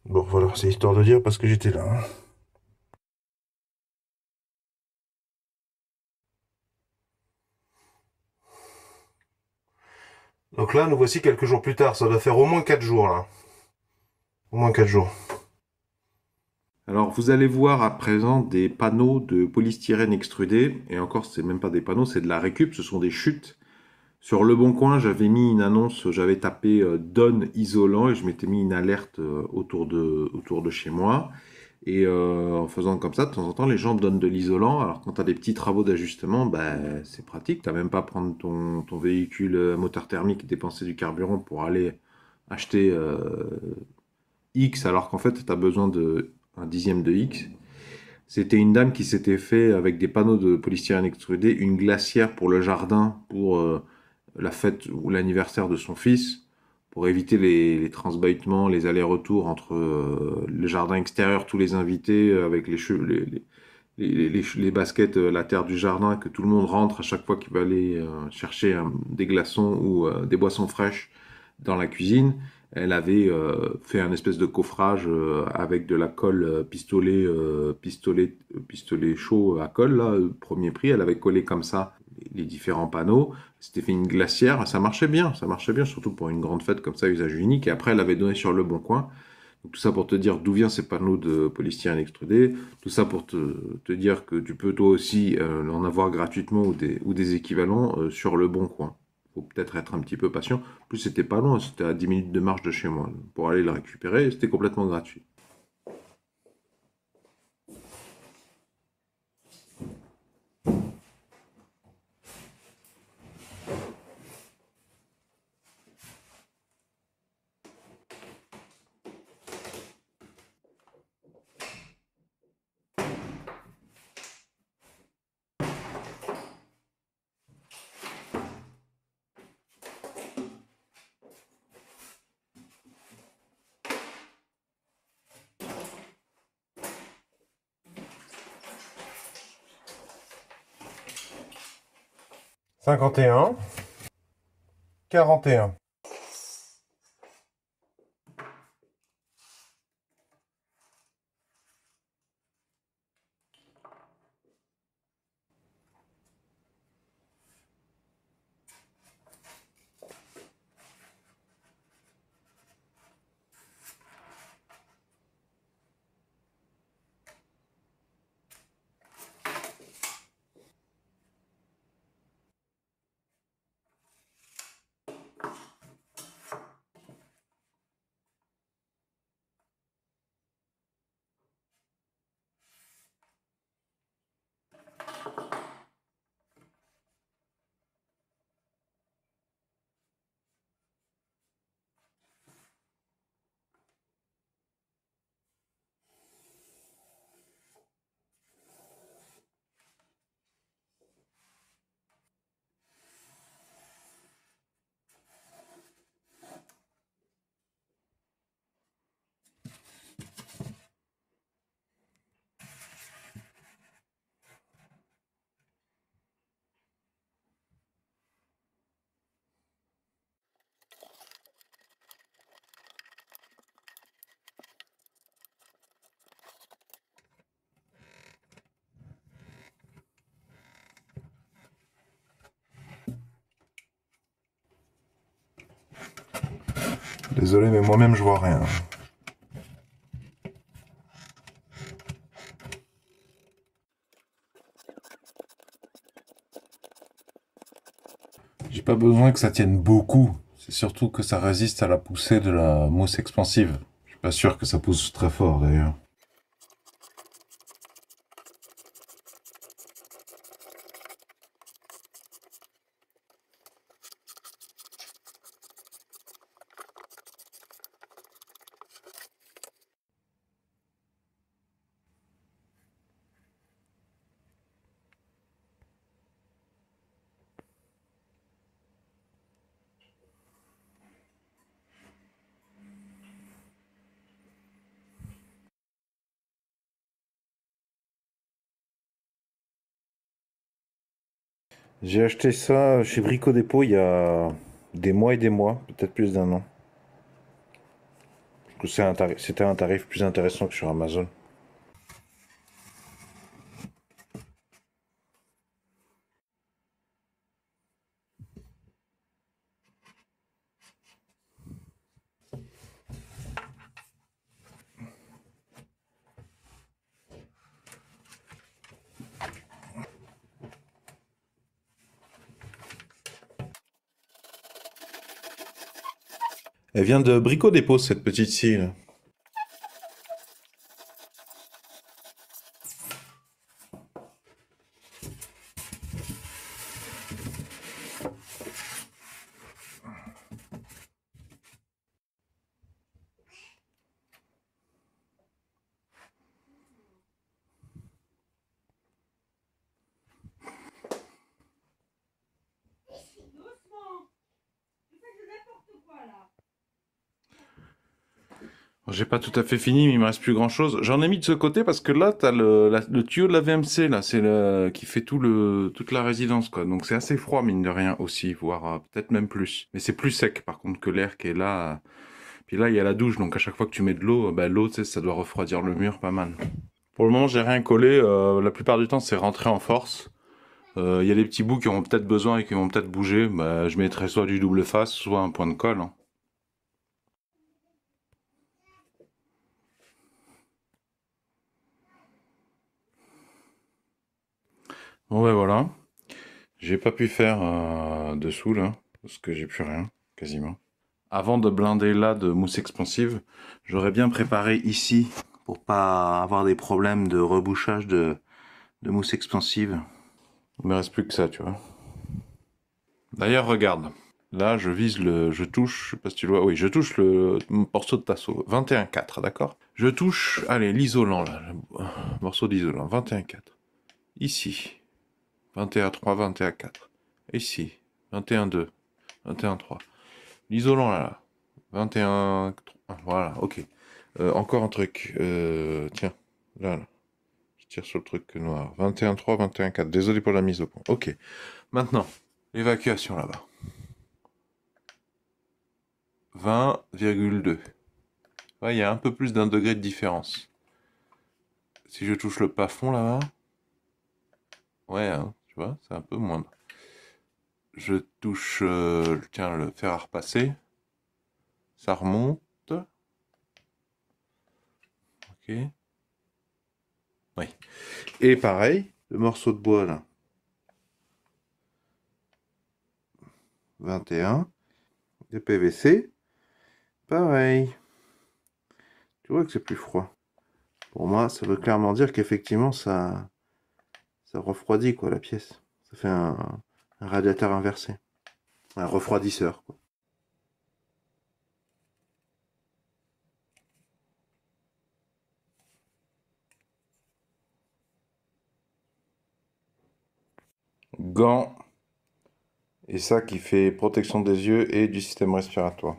Bon voilà, c'est histoire de dire parce que j'étais là. Hein. Donc là, nous voici quelques jours plus tard. Ça doit faire au moins 4 jours là. Au moins 4 jours. Alors, vous allez voir à présent des panneaux de polystyrène extrudé. Et encore, c'est même pas des panneaux, c'est de la récup, ce sont des chutes. Sur Le Bon Coin, j'avais mis une annonce, j'avais tapé Donne isolant et je m'étais mis une alerte autour de chez moi. Et en faisant comme ça, de temps en temps, les gens donnent de l'isolant. Alors, quand tu as des petits travaux d'ajustement, ben, c'est pratique. Tu n'as même pas à prendre ton véhicule moteur thermique et dépenser du carburant pour aller acheter X, alors qu'en fait, tu as besoin de un dixième de X. C'était une dame qui s'était fait, avec des panneaux de polystyrène extrudé, une glacière pour le jardin, pour la fête ou l'anniversaire de son fils, pour éviter les transbêtements, les allers-retours entre le jardin extérieur, tous les invités, avec les baskets, la terre du jardin, que tout le monde rentre à chaque fois qu'il va aller chercher des glaçons ou des boissons fraîches dans la cuisine. Elle avait fait un espèce de coffrage avec de la colle pistolet chaud à colle, là, premier prix. Elle avait collé comme ça les différents panneaux. C'était fait une glacière. Ça marchait bien, surtout pour une grande fête comme ça, usage unique. Et après, elle avait donné sur Le Bon Coin. Donc, tout ça pour te dire d'où viennent ces panneaux de polystyrène extrudé. Tout ça pour te dire que tu peux toi aussi en avoir gratuitement ou des équivalents sur Le Bon Coin. faut peut-être être un petit peu patient. En plus, c'était pas loin, c'était à 10 minutes de marche de chez moi pour aller le récupérer, et c'était complètement gratuit. Cinquante et un, 41. Désolé, mais moi-même je vois rien. J'ai pas besoin que ça tienne beaucoup. C'est surtout que ça résiste à la poussée de la mousse expansive. Je suis pas sûr que ça pousse très fort d'ailleurs. J'ai acheté ça chez Brico Dépôt il y a des mois et des mois, peut-être plus d'un an. Parce que c'était un tarif plus intéressant que sur Amazon. Elle vient de Brico Dépôt, cette petite scie là. J'ai pas tout à fait fini, mais il me reste plus grand chose. J'en ai mis de ce côté parce que là, t'as le tuyau de la VMC, là, c'est le qui fait toute la résidence, quoi. Donc c'est assez froid, mine de rien, aussi, voire peut-être même plus. Mais c'est plus sec, par contre, que l'air qui est là. Puis là, il y a la douche, donc à chaque fois que tu mets de l'eau, bah, l'eau, tu sais, ça doit refroidir le mur pas mal. Pour le moment, j'ai rien collé. La plupart du temps, c'est rentré en force. Il y a des petits bouts qui auront peut-être besoin et qui vont peut-être bouger. Bah, je mettrai soit du double face, soit un point de colle, hein. Bon, ouais, voilà. J'ai pas pu faire dessous, là. parce que j'ai plus rien, quasiment. Avant de blinder là de mousse expansive, j'aurais bien préparé ici pour pas avoir des problèmes de rebouchage de mousse expansive. Il me reste plus que ça, tu vois. D'ailleurs, regarde. Là, je touche, je sais pas si tu le vois, oui, je touche le morceau de tasseau, 21,4, d'accord? Je touche, allez, l'isolant, là, le morceau d'isolant, 21,4. Ici, 21,3, 21,4. Ici, 21,2, 21,3. L'isolant, là, 21, voilà, ok. Encore un truc, tiens, là, je tire sur le truc noir, 21,3, 21,4. Désolé pour la mise au point. Ok, maintenant, l'évacuation là-bas. 20,2. Ouais, il y a un peu plus d'un degré de différence. Si je touche le plafond là-bas, ouais, hein, tu vois, c'est un peu moindre. Je touche, tiens, le fer à repasser, ça remonte. Ok. Oui. Et pareil, le morceau de bois là, 21. De PVC, pareil. Tu vois que c'est plus froid. Pour moi, ça veut clairement dire qu'effectivement, ça refroidit quoi la pièce. Ça fait un radiateur inversé. Un refroidisseur, quoi. Gants. Et ça qui fait protection des yeux et du système respiratoire.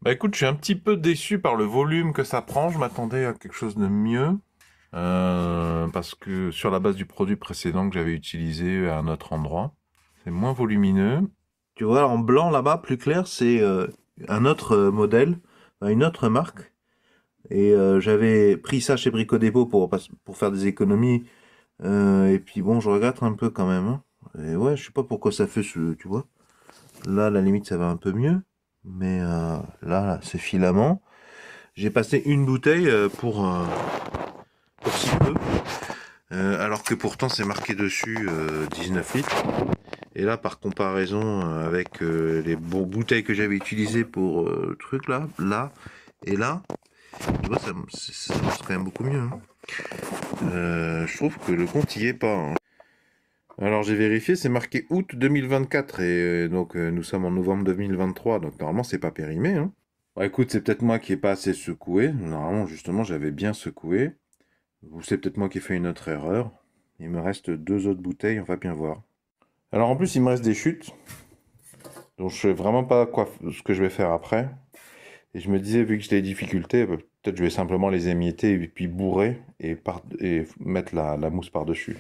Bah écoute, je suis un petit peu déçu par le volume que ça prend. Je m'attendais à quelque chose de mieux. Parce que sur la base du produit précédent que j'avais utilisé à un autre endroit, c'est moins volumineux. Tu vois, en blanc là-bas, plus clair, c'est un autre modèle, une autre marque. Et j'avais pris ça chez Brico Dépôt pour faire des économies. Et puis bon, je regrette un peu quand même, hein. Et ouais, je sais pas pourquoi ça fait ce, tu vois. Là, à la limite, ça va un peu mieux. Mais là, c'est filament. J'ai passé une bouteille pour si peu. Alors que pourtant, c'est marqué dessus 19 litres. Et là, par comparaison avec les bouteilles que j'avais utilisées pour le truc là et là, tu vois, ça marche quand même beaucoup mieux, hein. Je trouve que le compte y est pas, hein. Alors j'ai vérifié, c'est marqué août 2024 et donc nous sommes en novembre 2023, donc normalement c'est pas périmé, hein. Bah, écoute, c'est peut-être moi qui ai pas assez secoué. Normalement, justement, j'avais bien secoué. Ou c'est peut-être moi qui ai fait une autre erreur. Il me reste deux autres bouteilles, on va bien voir. Alors en plus, il me reste des chutes, donc je sais vraiment pas ce que je vais faire après. Et je me disais, vu que j'ai des difficultés, bah, peut-être je vais simplement les émietter et puis bourrer et mettre la mousse par-dessus.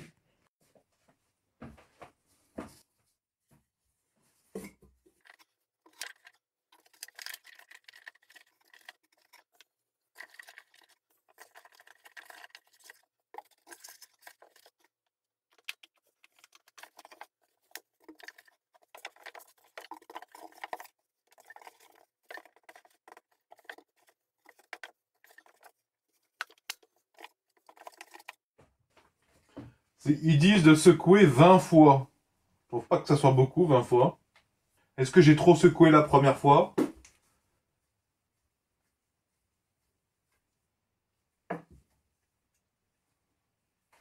Ils disent de secouer 20 fois. Je trouve pas que ça soit beaucoup, 20 fois. Est-ce que j'ai trop secoué la première fois?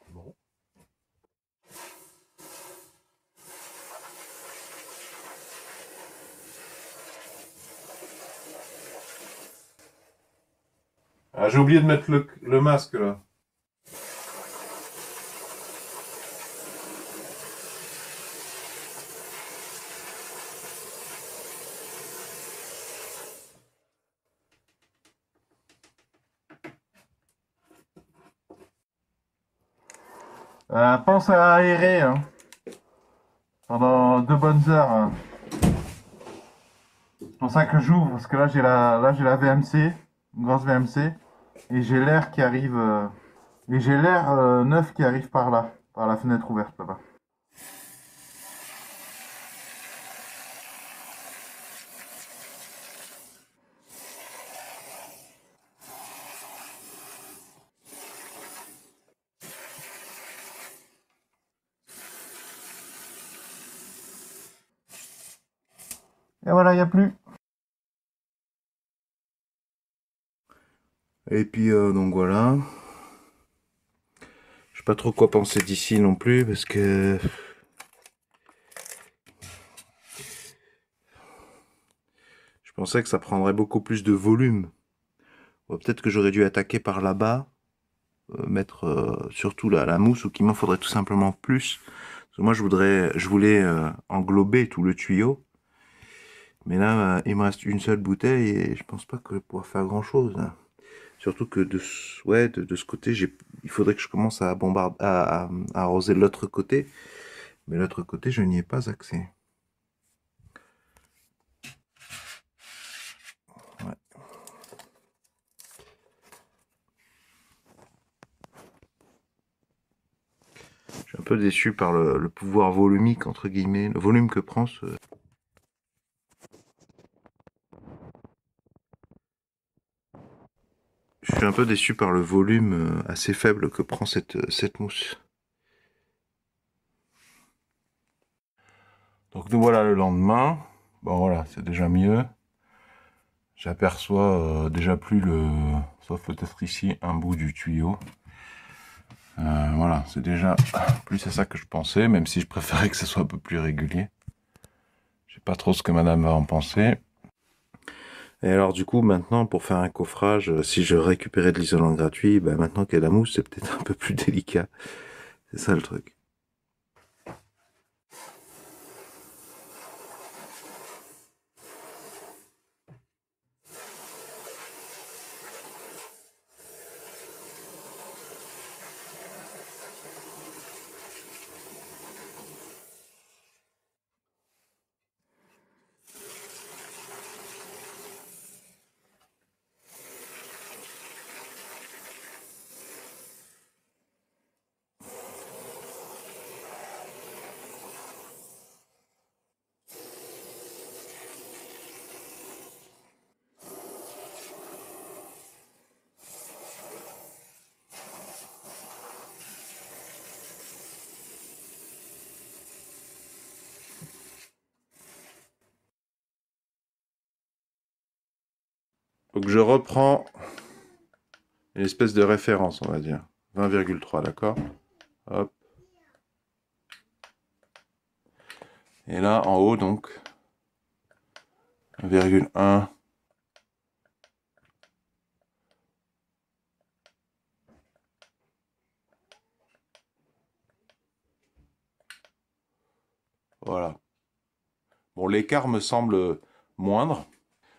Bon. Ah, j'ai oublié de mettre le masque là. Pense à aérer hein, pendant 2 bonnes heures, hein. C'est pour ça que j'ouvre, parce que là j'ai la VMC, une grosse VMC, et j'ai l'air qui arrive, et j'ai l'air neuf qui arrive par là, par la fenêtre ouverte là-bas. Et voilà, il n'y a plus. Et puis donc voilà. Je sais pas trop quoi penser d'ici non plus parce que je pensais que ça prendrait beaucoup plus de volume. Peut-être que j'aurais dû attaquer par là-bas, mettre surtout la mousse, ou qu'il m'en faudrait tout simplement plus. Parce que moi je voulais englober tout le tuyau. Mais là, il me reste une seule bouteille et je pense pas que je vais pouvoir faire grand chose, hein. Surtout que de ce côté, il faudrait que je commence à bombarder, à arroser l'autre côté. Mais l'autre côté, je n'y ai pas accès. Ouais. Je suis un peu déçu par le pouvoir volumique, entre guillemets, le volume que prend ce... Je suis un peu déçu par le volume assez faible que prend cette mousse. Donc nous voilà le lendemain. Bon voilà, c'est déjà mieux. J'aperçois déjà plus sauf peut-être ici, un bout du tuyau. Voilà, c'est déjà plus à ça que je pensais, même si je préférais que ce soit un peu plus régulier. Je sais pas trop ce que madame va en penser. Et alors du coup, maintenant, pour faire un coffrage, si je récupérais de l'isolant gratuit, ben, maintenant qu'il y a la mousse, c'est peut-être un peu plus délicat. C'est ça le truc. Donc je reprends une espèce de référence, on va dire. 20,3, d'accord? Hop. Et là, en haut, donc, 1,1. Voilà. Bon, l'écart me semble moindre.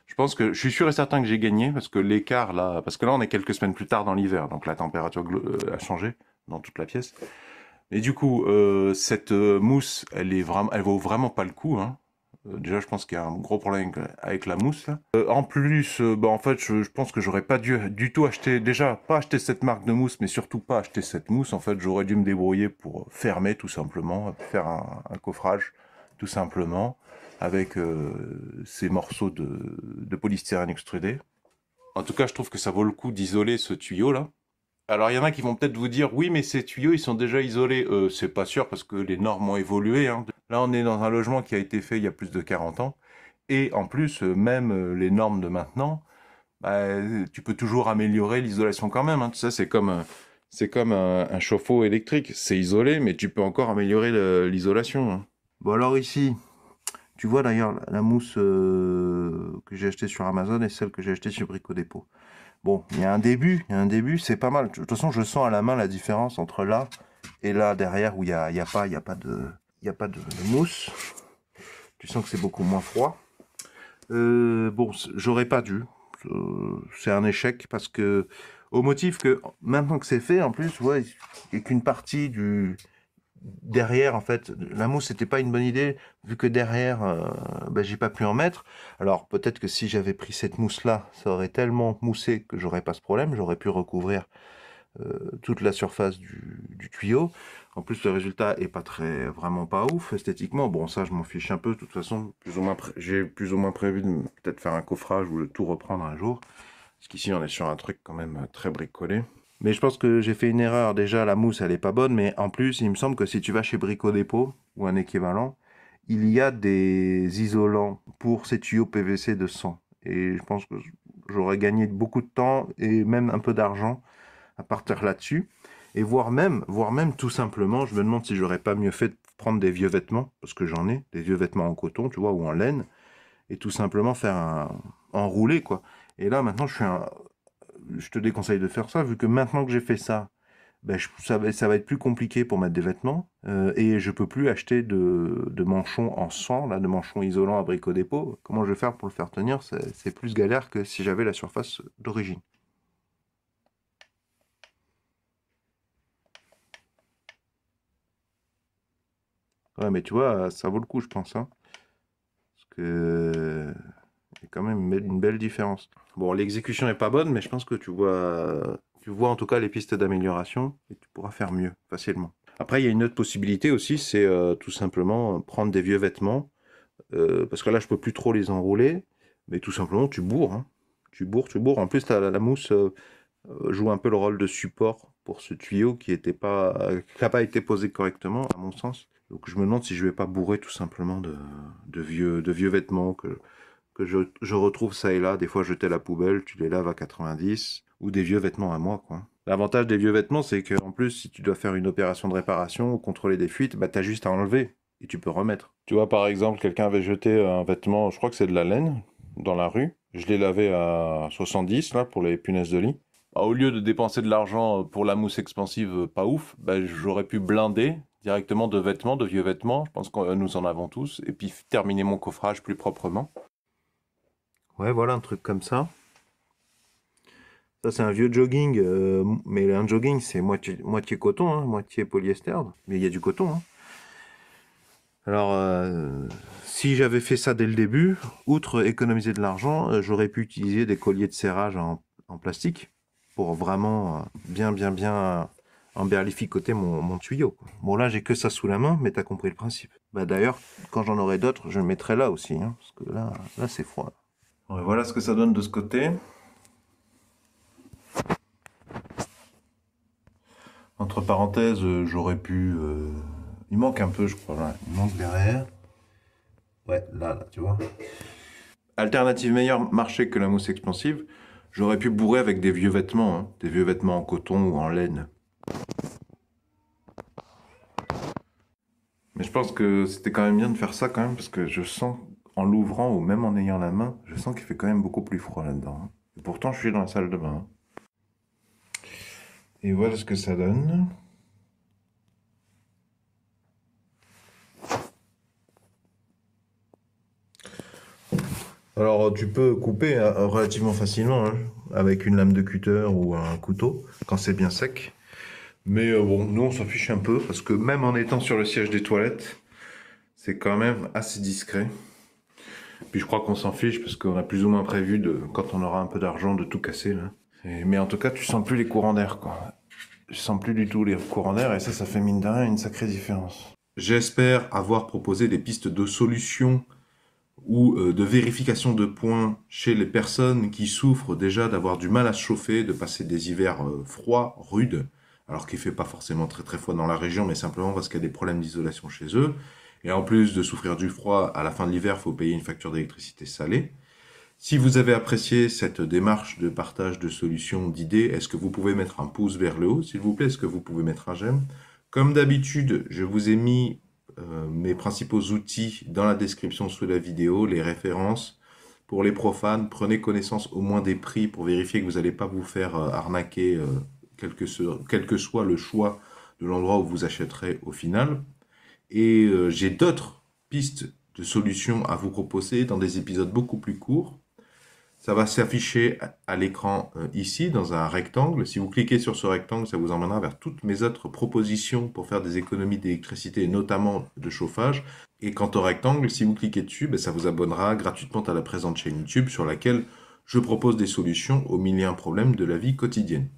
Je pense que je suis sûr et certain que j'ai gagné parce que l'écart là, parce que là on est quelques semaines plus tard dans l'hiver, donc la température a changé dans toute la pièce. Et du coup, cette mousse, elle vaut vraiment pas le coup, hein. Déjà, je pense qu'il y a un gros problème avec la mousse, là. En plus, bah, en fait, je pense que j'aurais pas dû du tout acheter, déjà, pas acheter cette marque de mousse, mais surtout pas acheter cette mousse. En fait, j'aurais dû me débrouiller pour fermer, tout simplement, faire un coffrage, tout simplement, avec ces morceaux de polystyrène extrudé. En tout cas, je trouve que ça vaut le coup d'isoler ce tuyau-là. Alors, il y en a qui vont peut-être vous dire, oui, mais ces tuyaux, ils sont déjà isolés. C'est pas sûr parce que les normes ont évolué, hein. Là, on est dans un logement qui a été fait il y a plus de 40 ans. Et en plus, même les normes de maintenant, bah, tu peux toujours améliorer l'isolation quand même, hein. Ça, c'est comme un chauffe-eau électrique. C'est isolé, mais tu peux encore améliorer l'isolation, hein. Bon, alors ici, tu vois d'ailleurs la mousse que j'ai achetée sur Amazon et celle que j'ai achetée chez Brico Dépôt. Bon, il y a un début, c'est pas mal. De toute façon, je sens à la main la différence entre là et là derrière où il y a pas de mousse. Tu sens que c'est beaucoup moins froid. Bon, j'aurais pas dû. C'est un échec parce que au motif que maintenant que c'est fait, en plus, ouais, et qu'une partie du derrière, en fait, la mousse c'était pas une bonne idée vu que derrière, ben, j'ai pas pu en mettre. Alors peut-être que si j'avais pris cette mousse là, ça aurait tellement moussé que j'aurais pas ce problème. J'aurais pu recouvrir toute la surface du tuyau. En plus, le résultat est pas vraiment pas ouf esthétiquement. Bon, ça, je m'en fiche un peu. De toute façon, j'ai plus ou moins prévu de peut-être faire un coffrage ou de tout reprendre un jour. Parce qu'ici, on est sur un truc quand même très bricolé. Mais je pense que j'ai fait une erreur. Déjà, la mousse, elle est pas bonne. Mais en plus, il me semble que si tu vas chez Brico Dépôt ou un équivalent, il y a des isolants pour ces tuyaux PVC de 100. Et je pense que j'aurais gagné beaucoup de temps et même un peu d'argent à partir là-dessus. Et voire même tout simplement, je me demande si j'aurais pas mieux fait de prendre des vieux vêtements, parce que j'en ai, des vieux vêtements en coton, tu vois, ou en laine, et tout simplement faire enrouler, quoi. Et là, maintenant, je te déconseille de faire ça, vu que maintenant que j'ai fait ça, ben, ça va être plus compliqué pour mettre des vêtements, et je peux plus acheter de manchons en sang, là, de manchons isolants à Brico Dépôt. Comment je vais faire pour le faire tenir? C'est plus galère que si j'avais la surface d'origine. Ouais, mais tu vois, ça vaut le coup, je pense, hein. Parce que il y a quand même une belle différence. Bon, l'exécution est pas bonne, mais je pense que tu vois en tout cas les pistes d'amélioration et tu pourras faire mieux facilement. Après, il y a une autre possibilité aussi, c'est tout simplement prendre des vieux vêtements, parce que là, je peux plus trop les enrouler, mais tout simplement, tu bourres, hein. Tu bourres. En plus, la mousse joue un peu le rôle de support pour ce tuyau qui n'a pas été posé correctement, à mon sens. Donc je me demande si je vais pas bourrer tout simplement de vieux vêtements que je retrouve ça et là, des fois jetés à la poubelle, tu les laves à 90, ou des vieux vêtements à moi, quoi. L'avantage des vieux vêtements, c'est qu'en plus, si tu dois faire une opération de réparation ou contrôler des fuites, bah t'as juste à enlever et tu peux remettre. Tu vois, par exemple, quelqu'un avait jeté un vêtement, je crois que c'est de la laine, dans la rue. Je l'ai lavé à 70, là, pour les punaises de lit. Bah, au lieu de dépenser de l'argent pour la mousse expansive pas ouf, bah, j'aurais pu blinder directement de vêtements, de vieux vêtements, je pense que nous en avons tous, et puis terminer mon coffrage plus proprement. Ouais, voilà un truc comme ça. Ça, c'est un vieux jogging, mais un jogging, c'est moitié coton, hein, moitié polyester, mais il y a du coton, hein. Alors, si j'avais fait ça dès le début, outre économiser de l'argent, j'aurais pu utiliser des colliers de serrage en plastique pour vraiment bien emberlificoter mon tuyau, quoi. Bon, là, j'ai que ça sous la main, mais t'as compris le principe. Bah, d'ailleurs, quand j'en aurai d'autres, je le mettrai là aussi, hein, parce que là c'est froid. Ouais, voilà ce que ça donne de ce côté. Entre parenthèses, j'aurais pu... Il manque un peu, je crois, là. Il manque derrière. Ouais, là, tu vois. Alternative meilleure marché que la mousse expansive, j'aurais pu bourrer avec des vieux vêtements, hein, des vieux vêtements en coton ou en laine. Mais je pense que c'était quand même bien de faire ça quand même, parce que je sens, en l'ouvrant ou même en ayant la main, je sens qu'il fait quand même beaucoup plus froid là-dedans, hein. Et pourtant, je suis dans la salle de bain, hein. Et voilà ce que ça donne. Alors, tu peux couper relativement facilement, hein, avec une lame de cutter ou un couteau, quand c'est bien sec. Mais bon, nous on s'en fiche un peu, parce que même en étant sur le siège des toilettes, c'est quand même assez discret. Puis je crois qu'on s'en fiche, parce qu'on a plus ou moins prévu, quand on aura un peu d'argent, de tout casser, là. Mais en tout cas, tu sens plus les courants d'air, quoi. Je sens plus du tout les courants d'air, et ça fait mine de rien une sacrée différence. J'espère avoir proposé des pistes de solutions ou de vérification de points chez les personnes qui souffrent déjà d'avoir du mal à se chauffer, de passer des hivers froids, rudes, alors qu'il ne fait pas forcément très très froid dans la région, mais simplement parce qu'il y a des problèmes d'isolation chez eux. Et en plus de souffrir du froid, à la fin de l'hiver, il faut payer une facture d'électricité salée. Si vous avez apprécié cette démarche de partage de solutions, d'idées, est-ce que vous pouvez mettre un pouce vers le haut, s'il vous plaît? Est-ce que vous pouvez mettre un j'aime? Comme d'habitude, je vous ai mis mes principaux outils dans la description sous la vidéo, les références. Pour les profanes, prenez connaissance au moins des prix pour vérifier que vous n'allez pas vous faire arnaquer, quel que soit le choix de l'endroit où vous achèterez au final. Et j'ai d'autres pistes de solutions à vous proposer dans des épisodes beaucoup plus courts. Ça va s'afficher à l'écran ici, dans un rectangle. Si vous cliquez sur ce rectangle, ça vous emmènera vers toutes mes autres propositions pour faire des économies d'électricité, notamment de chauffage. Et quant au rectangle, si vous cliquez dessus, ça vous abonnera gratuitement à la présente chaîne YouTube sur laquelle je propose des solutions aux milliers de problèmes de la vie quotidienne.